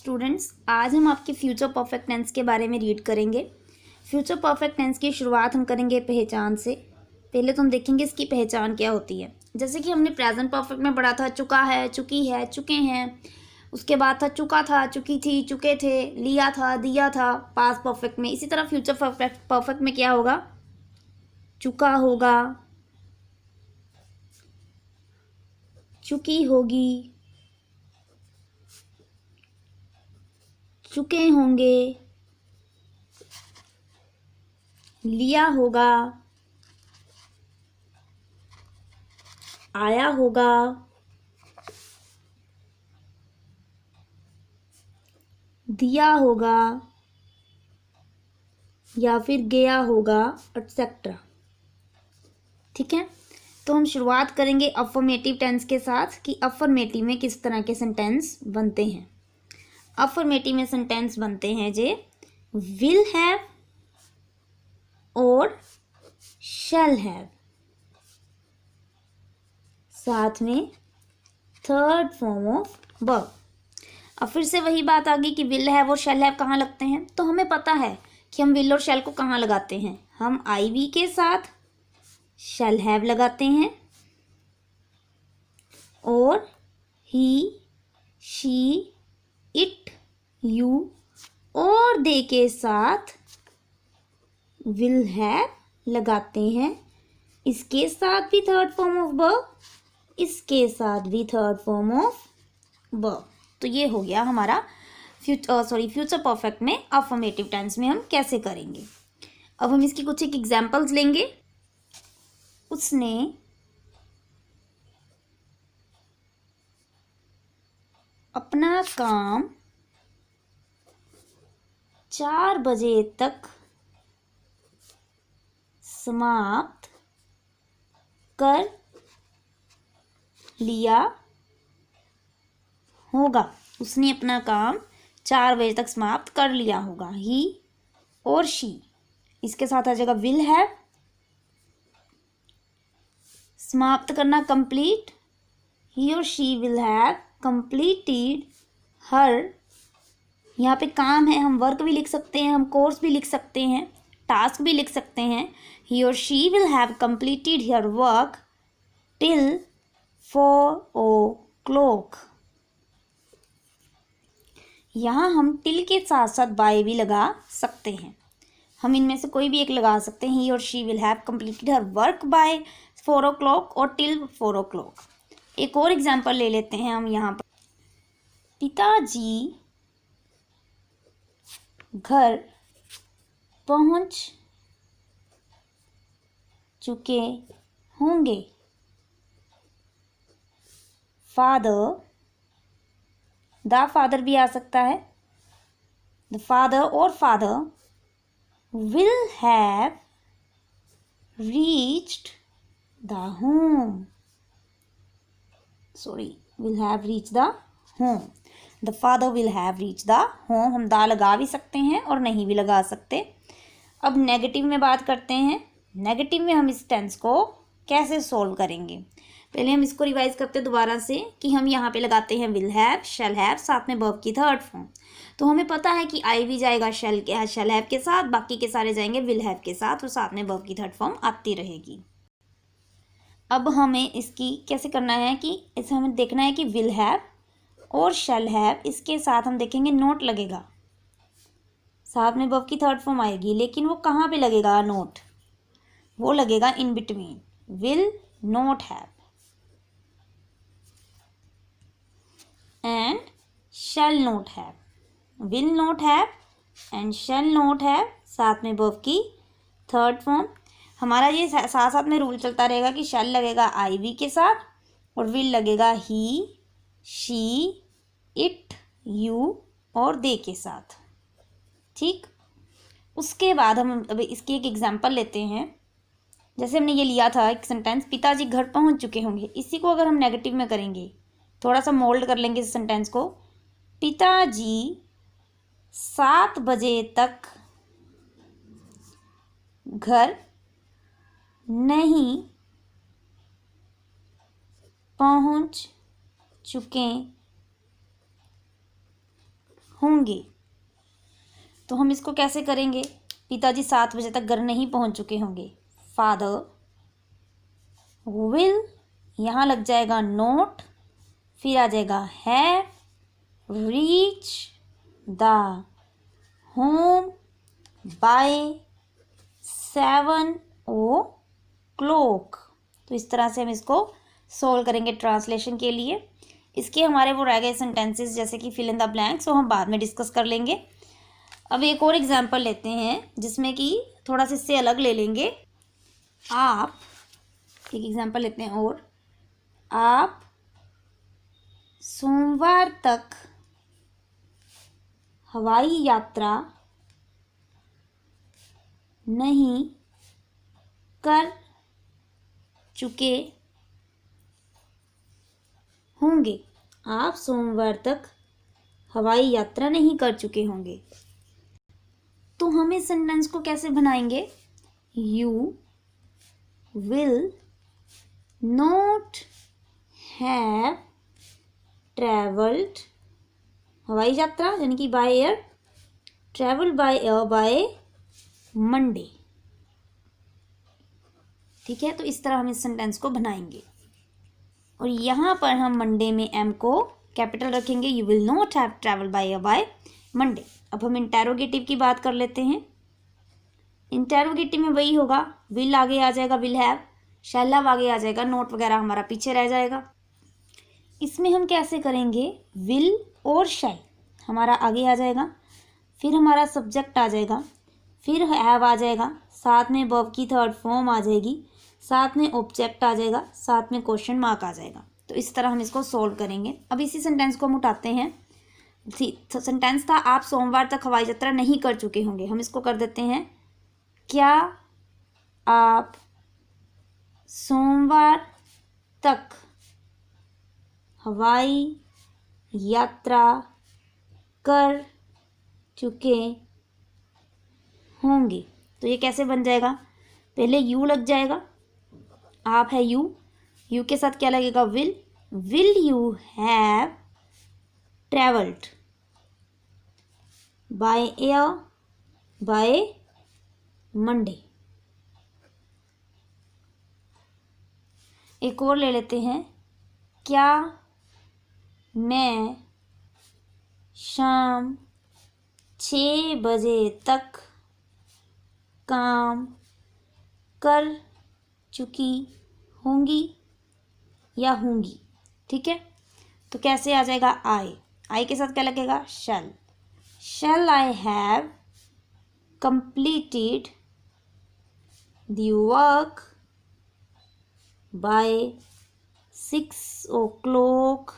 Students, आज हम आपके फ्यूचर परफेक्ट टेंस के बारे में रीड करेंगे। फ्यूचर परफेक्ट टेंस की शुरुआत हम करेंगे पहचान से। पहले तो हम देखेंगे इसकी पहचान क्या होती है। जैसे कि हमने प्रेजेंट परफेक्ट में पढ़ा था चुका है, चुकी है, चुके हैं। उसके बाद था चुका था, चुकी थी, चुके थे, लिया था, दिया था पास्ट परफेक्ट में। इसी तरह फ्यूचर परफेक्ट में क्या होगा? चुका होगा, चुकी होगी, चुके होंगे, लिया होगा, आया होगा, दिया होगा या फिर गया होगा, एटसेट्रा। ठीक है, तो हम शुरुआत करेंगे अफर्मेटिव टेंस के साथ कि अफर्मेटिव में किस तरह के सेंटेंस बनते हैं। अफर्मेटिव में सेंटेंस बनते हैं जे विल हैव और शैल हैव, साथ में थर्ड फॉर्म ऑफ वर्ब। अब फिर से वही बात आ गई कि विल हैव और शैल हैव कहाँ लगते हैं। तो हमें पता है कि हम विल और शैल को कहाँ लगाते हैं। हम आई वी के साथ शैल हैव लगाते हैं और ही, शी, इट, यू और दे के साथ विल हैव लगाते हैं। इसके साथ भी थर्ड फॉर्म ऑफ वर्ब, इसके साथ भी थर्ड फॉर्म ऑफ वर्ब। तो ये हो गया हमारा फ्यूचर परफेक्ट में अफर्मेटिव टेंस में हम कैसे करेंगे। अब हम इसकी कुछ एक एग्जांपल्स लेंगे। उसने अपना काम 4 बजे तक समाप्त कर लिया होगा। उसने अपना काम 4 बजे तक समाप्त कर लिया होगा। ही और शी, इसके साथ आ जाएगा विल हैव। समाप्त करना कंप्लीट, ही और she will have completed her. यहाँ पे काम है, हम वर्क भी लिख सकते हैं, हम कोर्स भी लिख सकते हैं, टास्क भी लिख सकते हैं। ही और she will have completed her work till 4 o'clock। यहाँ हम टिल के साथ साथ बाय भी लगा सकते हैं। हम इनमें से कोई भी एक लगा सकते हैं। ही और she will have completed her work by 4 o'clock और टिल 4 o'clock। एक और एग्जांपल ले लेते हैं हम यहाँ पर। पिताजी घर पहुंच चुके होंगे। फादर, द फादर भी आ सकता है। द फादर और father will have reached the home. will have reached the home। the father will have reached the home। हम दा लगा भी सकते हैं और नहीं भी लगा सकते। अब नेगेटिव में बात करते हैं। नेगेटिव में हम इस टेंस को कैसे सोल्व करेंगे। पहले हम इसको रिवाइज करते हैं दोबारा से कि हम यहाँ पे लगाते हैं विल हैव, शैल हैव, साथ में वर्ब की थर्ड फॉर्म। तो हमें पता है कि आई भी जाएगा शैल हैव के साथ, बाकी के सारे जाएंगे विल हैव के साथ और साथ में वर्ब की थर्ड फॉर्म आती रहेगी। अब हमें इसकी कैसे करना है कि इसे हमें देखना है कि विल हैव और शैल हैव, इसके साथ हम देखेंगे नोट लगेगा, साथ में वर्ब की थर्ड फॉर्म आएगी। लेकिन वो कहाँ पे लगेगा नोट? वो लगेगा in between, will not have and shall not have. Will not have and shall not have, साथ में वर्ब की थर्ड फॉर्म। हमारा ये साथ साथ में रूल चलता रहेगा कि शैल लगेगा आई वी के साथ और विल लगेगा ही, शी, इट, यू और दे के साथ। ठीक, उसके बाद हम अब इसकी एक एग्जांपल लेते हैं। जैसे हमने ये लिया था एक सेंटेंस, पिताजी घर पहुंच चुके होंगे। इसी को अगर हम नेगेटिव में करेंगे, थोड़ा सा मोल्ड कर लेंगे इस सेंटेंस को। पिताजी 7 बजे तक घर नहीं पहुंच चुके होंगे। तो हम इसको कैसे करेंगे? पिताजी 7 बजे तक घर नहीं पहुंच चुके होंगे। फादर विल, यहाँ लग जाएगा नोट, फिर आ जाएगा have reach the home by 7 o'clock। तो इस तरह से हम इसको सोल्व करेंगे ट्रांसलेशन के लिए। इसके हमारे वो रह गए सेंटेंसेस जैसे कि फिल इन द ब्लैंक्स, वो हम बाद में डिस्कस कर लेंगे। अब एक और एग्जांपल लेते हैं जिसमें कि थोड़ा सा इससे अलग ले लेंगे। आप एक एग्जांपल लेते हैं और, आप सोमवार तक हवाई यात्रा नहीं कर चुके होंगे। आप सोमवार तक हवाई यात्रा नहीं कर चुके होंगे। तो हम इस सेंटेंस को कैसे बनाएंगे? You will not have travelled, हवाई यात्रा यानी कि by air, travel by air by Monday. ठीक है, तो इस तरह हम इस सेंटेंस को बनाएंगे। और यहाँ पर हम मंडे में एम को कैपिटल रखेंगे। You will not have travel by air by Monday. अब हम इंटेरोगेटिव की बात कर लेते हैं। इंटेरोगेटिव में वही होगा, विल आगे आ जाएगा, विल हैव, शैल हैव आगे आ जाएगा, नोट वगैरह हमारा पीछे रह जाएगा। इसमें हम कैसे करेंगे? विल और शैल हमारा आगे आ जाएगा, फिर हमारा सब्जेक्ट आ जाएगा, फिर हैव आ जाएगा, साथ में वर्ब की थर्ड फॉर्म आ जाएगी, साथ में ऑब्जेक्ट आ जाएगा, साथ में क्वेश्चन मार्क आ जाएगा। तो इस तरह हम इसको सोल्व करेंगे। अब इसी सेंटेंस को हम उठाते हैं। सेंटेंस था आप सोमवार तक हवाई यात्रा नहीं कर चुके होंगे। हम इसको कर देते हैं, क्या आप सोमवार तक हवाई यात्रा कर चुके होंगे। तो ये कैसे बन जाएगा? पहले यू लग जाएगा, आप है यू, यू के साथ क्या लगेगा? Will you have travelled by air by Monday. एक और ले लेते हैं, क्या मैं शाम 6 बजे तक काम कर चुकी होंगी या होंगी। ठीक है, तो कैसे आ जाएगा? आई के साथ क्या लगेगा? Shall I have completed the work by 6 o'clock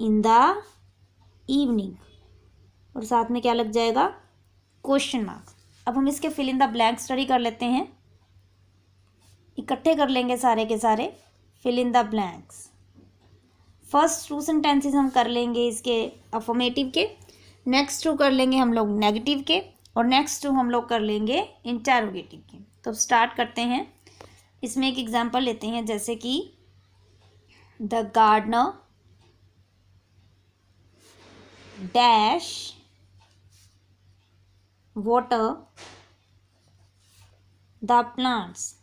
in the evening. और साथ में क्या लग जाएगा? Question mark. अब हम इसके fill in the blank study कर लेते हैं, इकट्ठे कर लेंगे सारे के सारे fill in the blanks. First 2 sentences हम कर लेंगे इसके अफर्मेटिव के, नेक्स्ट 2 कर लेंगे हम लोग नेगेटिव के, और नेक्स्ट 2 हम लोग कर लेंगे इंटेरोगेटिव के। तो स्टार्ट करते हैं। इसमें एक एग्जांपल लेते हैं जैसे कि the gardener dash water the plants.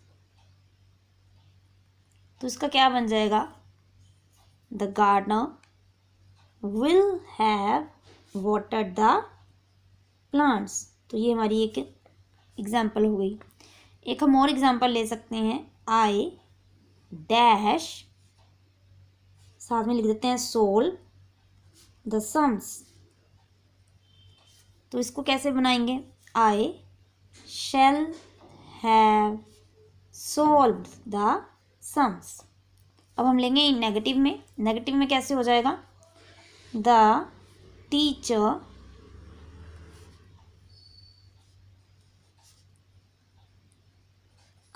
तो इसका क्या बन जाएगा? The gardener will have watered the plants. तो ये हमारी एक एग्जाम्पल हो गई। एक हम और एग्जाम्पल ले सकते हैं, आई डैश, साथ में लिख देते हैं सोल द सम्स। तो इसको कैसे बनाएंगे? I shall have solved the sums. अब हम लेंगे नेगेटिव में। नेगेटिव में कैसे हो जाएगा? द टीचर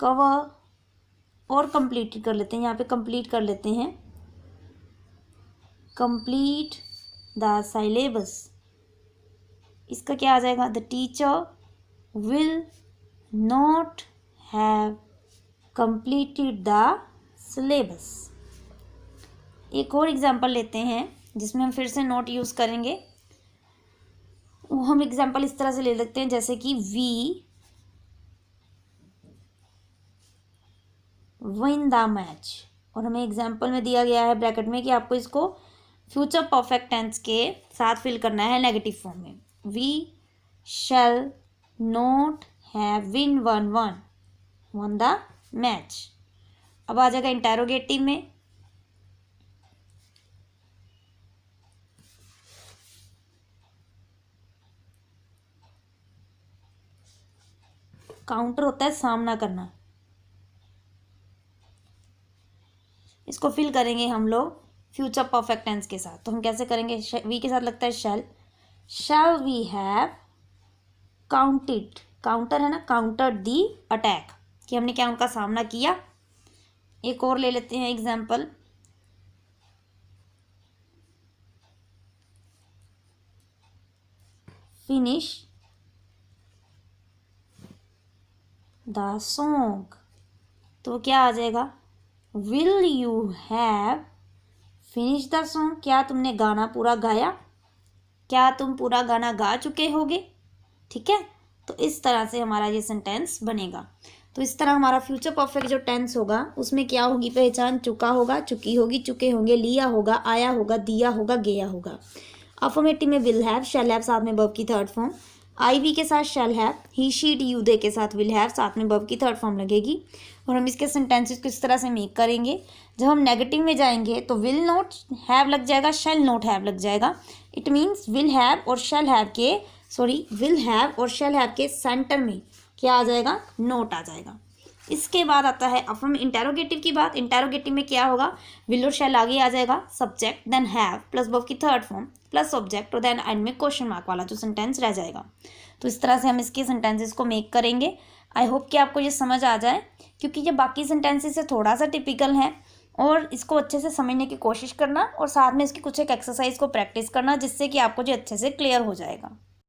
कवर, और कंप्लीट कर लेते हैं, यहाँ पे कंप्लीट कर लेते हैं, कंप्लीट द सिलेबस। इसका क्या आ जाएगा? The teacher will not have completed the syllabus. एक और एग्जांपल लेते हैं जिसमें हम फिर से नोट यूज़ करेंगे। हम एग्जाम्पल इस तरह से ले सकते हैं जैसे कि वी विन द मैच, और हमें एग्जाम्पल में दिया गया है ब्रैकेट में कि आपको इसको फ्यूचर परफेक्ट टेंस के साथ फिल करना है नेगेटिव फॉर्म में। We shall not have won the match. अब आ जाएगा इंटेरोगेटिव में, काउंटर होता है सामना करना, इसको फिल करेंगे हम लोग फ्यूचर परफेक्ट टेंस के साथ। तो हम कैसे करेंगे, वी के साथ लगता है shall we have counted, counter है ना, काउंटर्ड दी अटैक, कि हमने क्या उनका सामना किया। एक और ले लेते हैं एग्जाम्पल, फिनिश द सॉन्ग, तो क्या आ जाएगा, will you have finish the song, क्या तुमने गाना पूरा गाया, क्या तुम पूरा गाना गा चुके होगे। ठीक है, तो इस तरह से हमारा ये सेंटेंस बनेगा। तो इस तरह हमारा फ्यूचर परफेक्ट जो टेंस होगा उसमें क्या होगी पहचान, चुका होगा, चुकी होगी, चुके होंगे, लिया होगा, आया होगा, दिया होगा, गया होगा। अफर्मेटिव में विल हैव, शैल हैव साथ में वर्ब की थर्ड फॉर्म, आई वी के साथ shall have, he she it you they के साथ विल हैव साथ में वर्ब की थर्ड फॉर्म लगेगी। और हम इसके सेंटेंसेस को इस तरह से मेक करेंगे, जब हम नेगेटिव में जाएंगे तो विल नॉट हैव लग जाएगा, शैल नॉट हैव लग जाएगा। इट मीन्स विल हैव और शैल हैव के सेंटर में क्या आ जाएगा, नोट आ जाएगा। इसके बाद आता है अफर्म इंटेरोगेटिव की बात। इंटेरोगेटिव में क्या होगा, विल और शैल आगे आ जाएगा, subject then have plus verb की थर्ड फॉर्म प्लस ऑब्जेक्ट और देन एंड में क्वेश्चन मार्क वाला जो सेंटेंस रह जाएगा। तो इस तरह से हम इसके सेंटेंसेस को मेक करेंगे। आई होप कि आपको ये समझ आ जाए, क्योंकि ये बाकी सेंटेंसेस से थोड़ा सा टिपिकल है, और इसको अच्छे से समझने की कोशिश करना और साथ में इसकी कुछ एक एक्सरसाइज को प्रैक्टिस करना, जिससे कि आपको जो अच्छे से क्लियर हो जाएगा।